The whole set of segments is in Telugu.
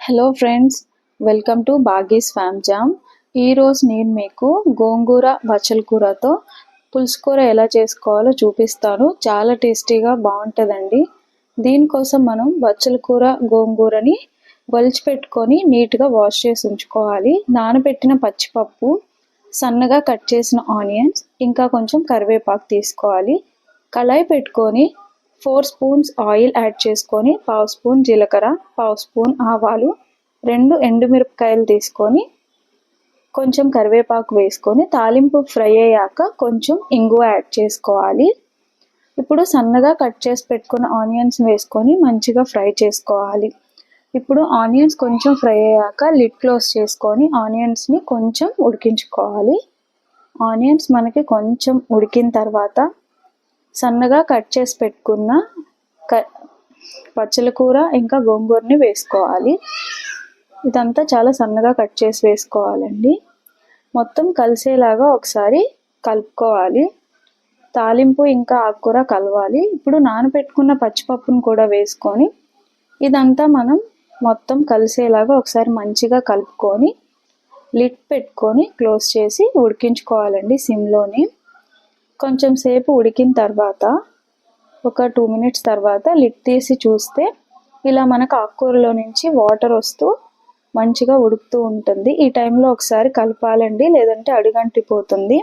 హలో ఫ్రెండ్స్, వెల్కమ్ టు బాగీస్ ఫ్యామ్ జామ్. ఈరోజు నేను మీకు గోంగూర బచ్చల కూరతో పులుసుకూర ఎలా చేసుకోవాలో చూపిస్తాను. చాలా టేస్టీగా బాగుంటుందండి. దీనికోసం మనం బచ్చల కూర గోంగూరని ఒలిచిపెట్టుకొని నీట్గా వాష్ చేసి ఉంచుకోవాలి. నానబెట్టిన పచ్చిపప్పు, సన్నగా కట్ చేసిన ఆనియన్స్, ఇంకా కొంచెం కరివేపాకు తీసుకోవాలి. కళాయి పెట్టుకొని 4 స్పూన్స్ ఆయిల్ యాడ్ చేసుకొని, పావు స్పూన్ జీలకర్ర, పావు స్పూన్ ఆవాలు, 2 ఎండుమిరపకాయలు తీసుకొని కొంచెం కరివేపాకు వేసుకొని తాలింపు ఫ్రై అయ్యాక కొంచెం ఇంగువ యాడ్ చేసుకోవాలి. ఇప్పుడు సన్నగా కట్ చేసి పెట్టుకున్న ఆనియన్స్ వేసుకొని మంచిగా ఫ్రై చేసుకోవాలి. ఇప్పుడు ఆనియన్స్ కొంచెం ఫ్రై అయ్యాక లిడ్ క్లోజ్ చేసుకొని ఆనియన్స్ని కొంచెం ఉడికించుకోవాలి. ఆనియన్స్ మనకి కొంచెం ఉడికిన తర్వాత సన్నగా కట్ చేసి పెట్టుకున్న బచ్చల కూర ఇంకా గోంగూరని వేసుకోవాలి. ఇదంతా చాలా సన్నగా కట్ చేసి వేసుకోవాలండి. మొత్తం కలిసేలాగా ఒకసారి కలుపుకోవాలి. తాలింపు ఇంకా ఆకుకూర కలవాలి. ఇప్పుడు నానబెట్టుకున్న పచ్చిపప్పును కూడా వేసుకొని ఇదంతా మనం మొత్తం కలిసేలాగా ఒకసారి మంచిగా కలుపుకొని లిడ్ పెట్టుకొని క్లోజ్ చేసి ఉడికించుకోవాలండి సిమ్లోని. కొంచెం సేపు ఉడికిన తర్వాత ఒక 2 మినిట్స్ తర్వాత లిడ్ తీసి చూస్తే ఇలా మనకు ఆకుకూరలో నుంచి వాటర్ వస్తూ మంచిగా ఉడుకుతూ ఉంటుంది. ఈ టైంలో ఒకసారి కలపాలండి, లేదంటే అడుగంటిపోతుంది.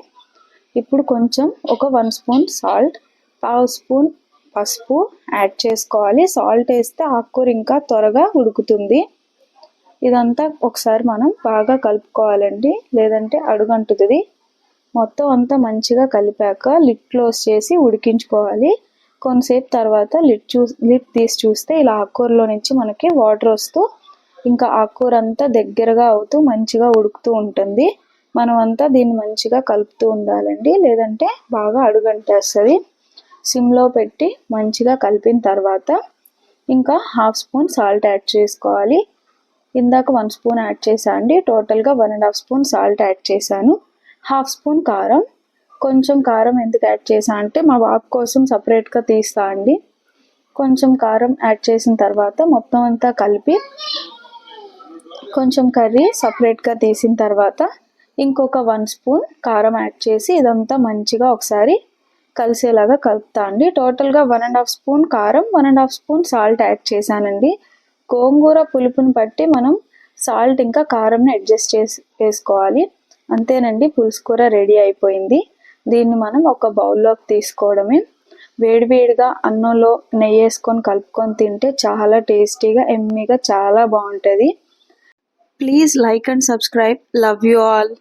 ఇప్పుడు కొంచెం ఒక 1 స్పూన్ సాల్ట్, పావు స్పూన్ పసుపు యాడ్ చేసుకోవాలి. సాల్ట్ వేస్తే ఆకుకూర ఇంకా త్వరగా ఉడుకుతుంది. ఇదంతా ఒకసారి మనం బాగా కలుపుకోవాలండి, లేదంటే అడుగంటుతుంది. మొత్తం అంతా మంచిగా కలిపాక లిడ్ క్లోజ్ చేసి ఉడికించుకోవాలి. కొంతసేపు తర్వాత లిడ్ తీసి చూస్తే ఇలా ఆకుకూరలో నుంచి మనకి వాటర్ వస్తూ ఇంకా ఆకుకూర అంతా దగ్గరగా అవుతూ మంచిగా ఉడుకుతూ ఉంటుంది. మనం అంతా దీన్ని మంచిగా కలుపుతూ ఉండాలండి, లేదంటే బాగా అడుగంటేస్తుంది. సిమ్లో పెట్టి మంచిగా కలిపిన తర్వాత ఇంకా 1/2 స్పూన్ సాల్ట్ యాడ్ చేసుకోవాలి. ఇందాక 1 స్పూన్ యాడ్ చేశాను అండి, టోటల్గా 1.5 స్పూన్ సాల్ట్ యాడ్ చేశాను. 1/2 స్పూన్ కారం. కొంచెం కారం ఎందుకు యాడ్ చేసా అంటే మా బాబు కోసం సపరేట్గా తీస్తా అండి. కొంచెం కారం యాడ్ చేసిన తర్వాత మొత్తం అంతా కలిపి కొంచెం కర్రీ సపరేట్గా తీసిన తర్వాత ఇంకొక 1 స్పూన్ కారం యాడ్ చేసి ఇదంతా మంచిగా ఒకసారి కలిసేలాగా కలుపుతా అండి. టోటల్గా 1.5 స్పూన్ కారం, 1.5 స్పూన్ సాల్ట్ యాడ్ చేశానండి. గోంగూర పులుపుని బట్టి మనం సాల్ట్ ఇంకా కారంని అడ్జస్ట్ చేసి వేసుకోవాలి. అంతేనండి, పులుసుకూర రెడీ అయిపోయింది. దీన్ని మనం ఒక బౌల్లోకి తీసుకోవడమే. వేడివేడిగా అన్నంలో నెయ్యి వేసుకొని కలుపుకొని తింటే చాలా టేస్టీగా ఎమ్మీగా చాలా బాగుంటుంది. Please like and subscribe. Love you all.